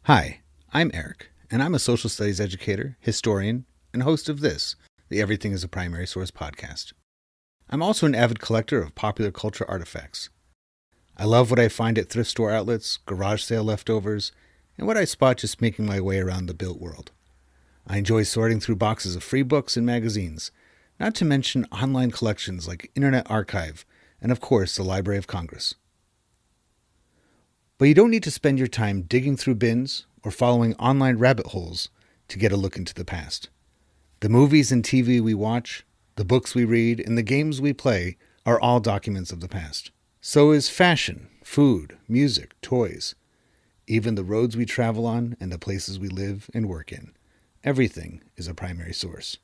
Hi, I'm Eric, and I'm a social studies educator, historian, and host of this, the Everything is a Primary Source podcast. I'm also an avid collector of popular culture artifacts. I love what I find at thrift store outlets, garage sale leftovers, and what I spot just making my way around the built world. I enjoy sorting through boxes of free books and magazines, not to mention online collections like Internet Archive, and of course the Library of Congress. But you don't need to spend your time digging through bins or following online rabbit holes to get a look into the past. The movies and TV we watch, the books we read, and the games we play are all documents of the past. So is fashion, food, music, toys, even the roads we travel on and the places we live and work in. Everything is a primary source.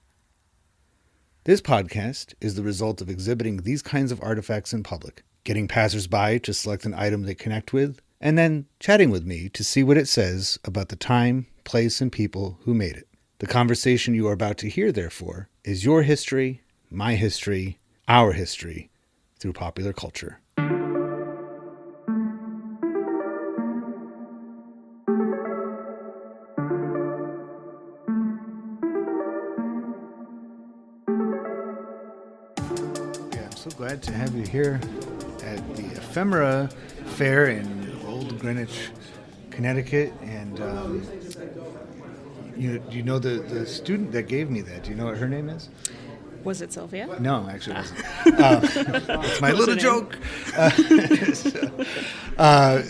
This podcast is the result of exhibiting these kinds of artifacts in public, getting passersby to select an item they connect with, and then chatting with me to see what it says about the time, place, and people who made it. The conversation you are about to hear, therefore, is your history, my history, our history, through popular culture. Yeah, I'm so glad to have you here at the Ephemera Fair in Old Greenwich, Connecticut, and you know the student that gave me that. Do you know what her name is? Was it Sylvia? No, actually it wasn't. It's my little joke.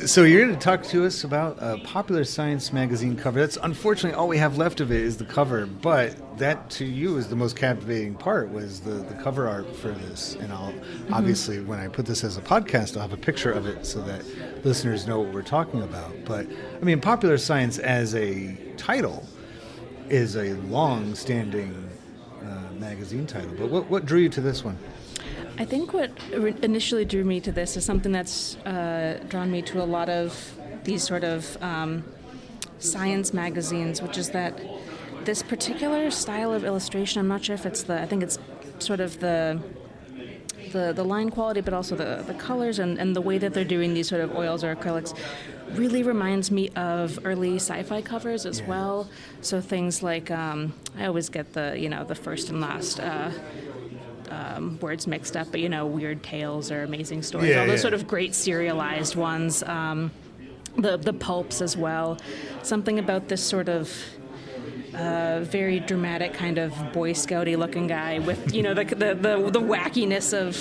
So you're going to talk to us about a popular science magazine cover. That's unfortunately all we have left of it is the cover, but that to you is the most captivating part, was the cover art for this. And I'll obviously, when I put this as a podcast, I'll have a picture of it so that listeners know what we're talking about. But I mean, popular science as a title is a long-standing magazine title, but what drew you to this one? I think what initially drew me to this is something that's drawn me to a lot of these sort of science magazines, which is that this particular style of illustration, I'm not sure if it's I think it's sort of the line quality, but also the colors and the way that they're doing these sort of oils or acrylics really reminds me of early sci-fi covers as well. So things like I always get the first and last words mixed up, but Weird Tales or Amazing Stories, all those sort of great serialized ones. The pulps as well. Something about this sort of very dramatic kind of Boy Scouty looking guy with the wackiness of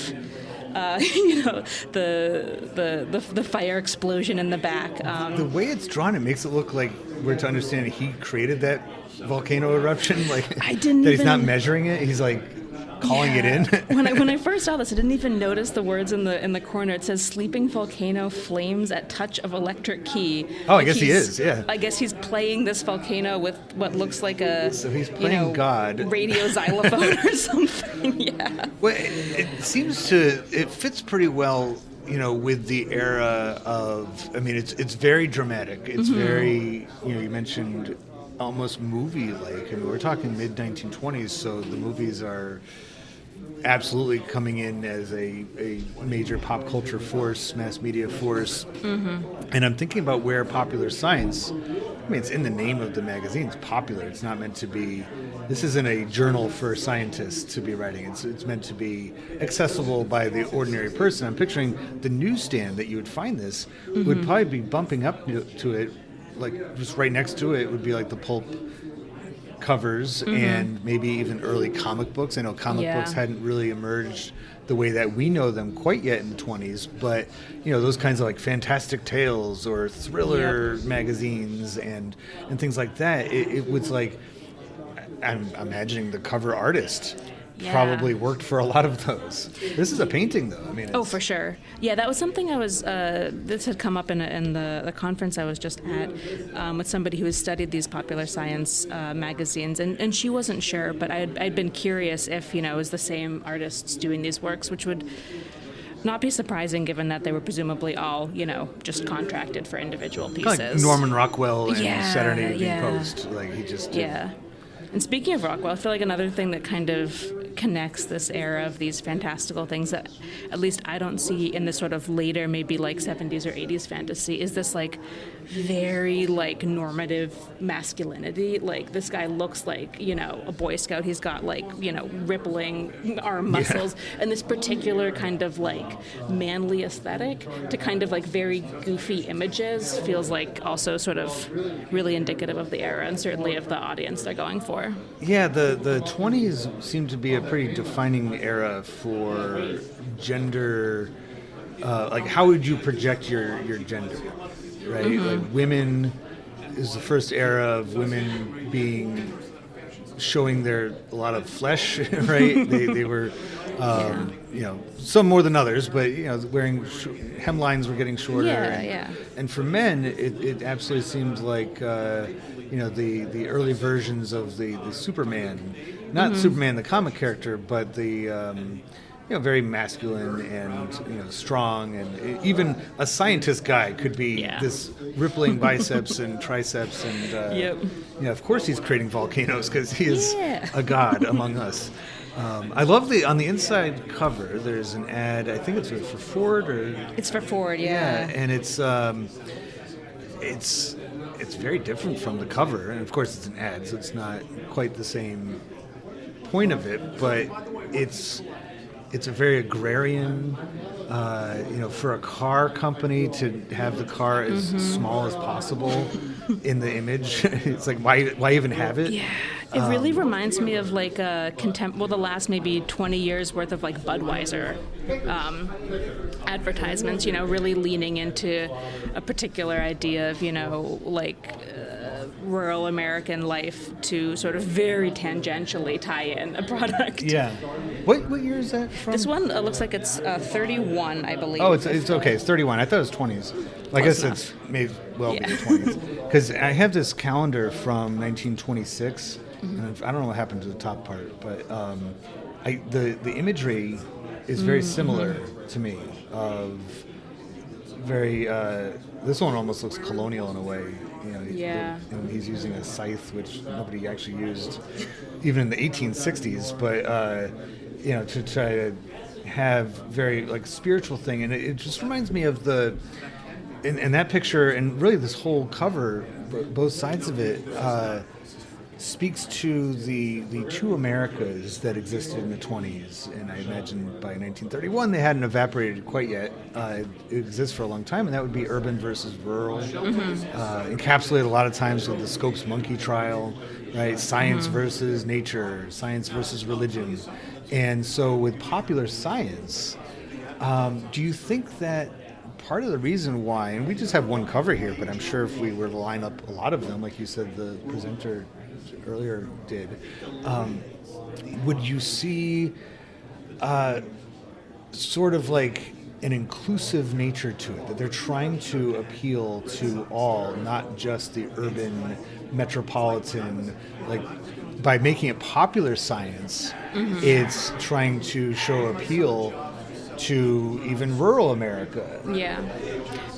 the fire explosion in the back. The way it's drawn, it makes it look like we're to understand he created that volcano eruption. Like he's not measuring it. He's like calling it in. when I first saw this, I didn't even notice the words in the corner. It says "Sleeping volcano flames at touch of electric key." Oh, I guess he is. Yeah. I guess he's playing this volcano with what looks like a so he's playing God radio xylophone or something. Yeah. Well, it seems it fits pretty well. With the era of, I mean, it's very dramatic. It's very, you mentioned almost movie-like. I mean, we're talking mid-1920s, so the movies are absolutely coming in as a major pop culture force, mass media force. And I'm thinking about where popular science, I mean, it's in the name of the magazine, it's popular. It's not meant to be, this isn't a journal for scientists to be writing. It's meant to be accessible by the ordinary person. I'm picturing the newsstand that you would find this would probably be bumping up to it, like just right next to it would be like the pulp covers and maybe even early comic books. I know comic books hadn't really emerged the way that we know them quite yet in the 20s, but those kinds of like Fantastic Tales or thriller magazines and things like that. It was like, I'm imagining the cover artist probably worked for a lot of those. This is a painting, though. I mean, for sure. Yeah, that was something I was. This had come up in the conference I was just at with somebody who has studied these popular science magazines, and she wasn't sure, but I'd been curious if it was the same artists doing these works, which would not be surprising given that they were presumably all just contracted for individual pieces. Like Norman Rockwell and Saturday Night Evening Post. Like he just did. And speaking of Rockwell, I feel like another thing that kind of connects this era of these fantastical things that at least I don't see in the sort of later, maybe like 70s or 80s fantasy, is this like very like normative masculinity. Like this guy looks like, a Boy Scout. He's got like, rippling arm muscles and this particular kind of like manly aesthetic to kind of like very goofy images feels like also sort of really indicative of the era and certainly of the audience they're going for. Yeah, the 20s seem to be a pretty defining era for gender. Like, how would you project your gender, right? Like, women is the first era of women showing a lot of flesh, right? They were, some more than others, but wearing hemlines were getting shorter. And for men, it absolutely seemed like the early versions of the Superman, not Superman the comic character, but the very masculine and strong, and even a scientist guy could be this rippling biceps and triceps, and of course he's creating volcanoes because he is a god among us. I love on the inside cover. There's an ad. I think it's for Ford or it's for Ford, and it's very different from the cover, and of course it's an ad, so it's not quite the same point of it, but it's a very agrarian, for a car company to have the car as small as possible in the image. It's like, why even have it? Yeah, it really reminds me of like the last maybe 20 years worth of like Budweiser advertisements, really leaning into a particular idea of, rural American life to sort of very tangentially tie in a product. Yeah. What year is that from? This one looks like it's 31, I believe. Oh, it's okay. It's 31. I thought it was 20s. I guess it's maybe be the 20s. Because I have this calendar from 1926, and I don't know what happened to the top part, but the imagery is very similar to me. Of very, this one almost looks colonial in a way. And he's using a scythe, which nobody actually used, even in the 1860s. But to try to have very like spiritual thing, and it just reminds me of in that picture, and really this whole cover, both sides of it, speaks to the two Americas that existed in the 20s. And I imagine by 1931 they hadn't evaporated quite yet. It exists for a long time, and that would be urban versus rural. Encapsulated a lot of times with the Scopes monkey trial, right? Science versus nature, science versus religion. And so with popular science, do you think that part of the reason why, and we just have one cover here, but I'm sure if we were to line up a lot of them, like you said the presenter earlier did, would you see sort of like an inclusive nature to it, that they're trying to appeal to all, not just the urban metropolitan, like by making it popular science, it's trying to show appeal to even rural America. Yeah.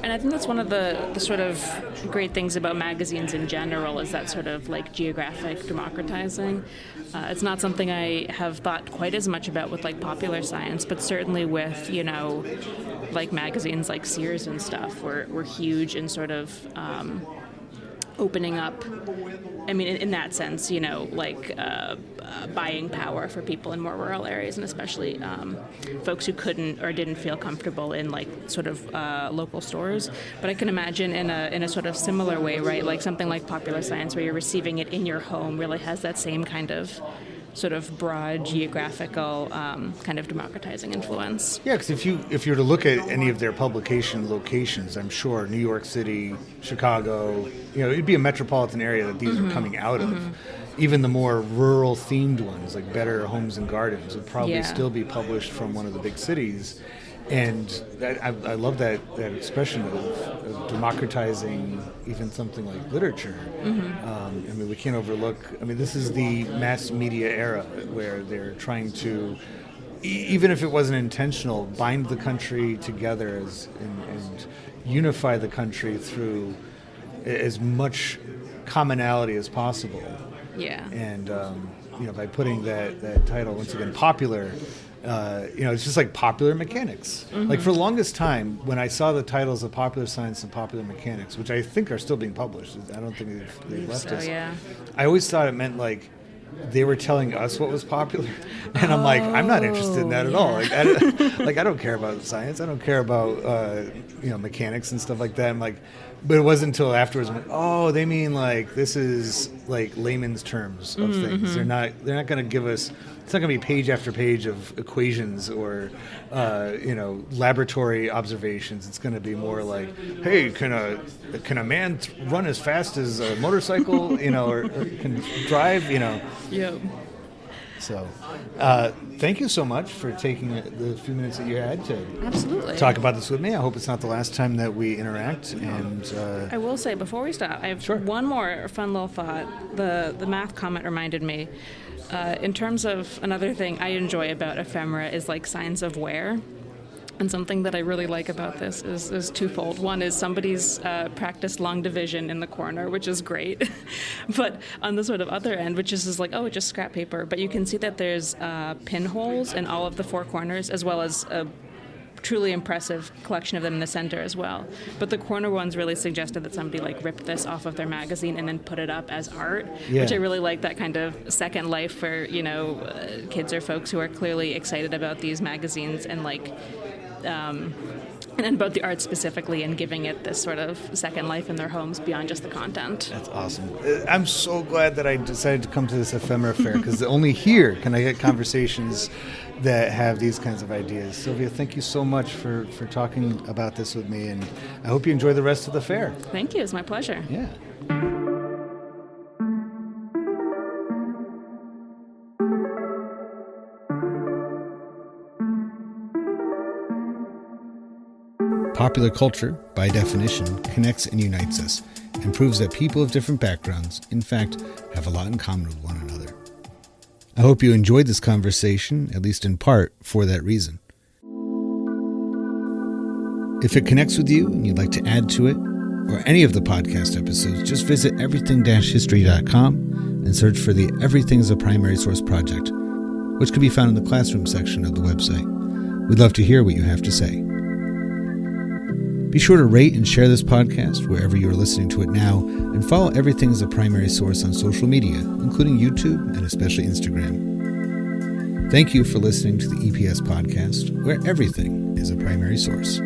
And I think that's one of the sort of great things about magazines in general, is that sort of like geographic democratizing. It's not something I have thought quite as much about with like popular science, but certainly with, like magazines like Sears and stuff were huge in sort of opening up, I mean, in that sense, buying power for people in more rural areas, and especially folks who couldn't or didn't feel comfortable in like sort of local stores. But I can imagine in a sort of similar way, right? Like something like popular science, where you're receiving it in your home, really has that same kind of sort of broad geographical kind of democratizing influence. Yeah, because if you were to look at any of their publication locations, I'm sure New York City, Chicago, it'd be a metropolitan area that these are coming out of. Even the more rural themed ones, like Better Homes and Gardens, would probably still be published from one of the big cities. And I love that expression of democratizing even something like literature. I mean, we can't overlook, this is the mass media era where they're trying to, even if it wasn't intentional, bind the country together and unify the country through as much commonality as possible. Yeah. And, by putting that title, once again, popular, It's just like popular mechanics. Like for the longest time, when I saw the titles of popular science and popular mechanics, which I think are still being published, I don't think they've left us. Yeah. I always thought it meant like they were telling us what was popular, and I'm like, I'm not interested in that at all. Like I don't care about science. I don't care about mechanics and stuff like that. I'm like, but it wasn't until afterwards I'm like, oh, they mean like this is like layman's terms of things. They're not going to give us. It's not going to be page after page of equations or laboratory observations. It's going to be more like, hey, can a man run as fast as a motorcycle? Or can drive? Yep. So, thank you so much for taking the few minutes that you had to Absolutely. talk about this with me. I hope it's not the last time that we interact. And I will say, before we stop, I have one more fun little thought. The math comment reminded me. In terms of another thing I enjoy about ephemera is like signs of wear. And something that I really like about this is twofold. One is somebody's practiced long division in the corner, which is great. But on the sort of other end, which is like, oh, it's just scrap paper. But you can see that there's pinholes in all of the four corners, as well as a truly impressive collection of them in the center as well. But the corner ones really suggested that somebody like ripped this off of their magazine and then put it up as art, which I really like, that kind of second life for, kids or folks who are clearly excited about these magazines and like and about the art specifically, and giving it this sort of second life in their homes beyond just the content. That's awesome. I'm so glad that I decided to come to this Ephemera Fair, because only here can I get conversations that have these kinds of ideas. Sylvia, thank you so much for talking about this with me, and I hope you enjoy the rest of the fair. Thank you. It's my pleasure. Yeah. Popular culture, by definition, connects and unites us, and proves that people of different backgrounds, in fact, have a lot in common with one another. I hope you enjoyed this conversation, at least in part, for that reason. If it connects with you and you'd like to add to it, or any of the podcast episodes, just visit everything-history.com and search for the Everything is a Primary Source project, which can be found in the classroom section of the website. We'd love to hear what you have to say. Be sure to rate and share this podcast wherever you are listening to it now, and follow Everything as a Primary Source on social media, including YouTube and especially Instagram. Thank you for listening to the EPS podcast, where everything is a primary source.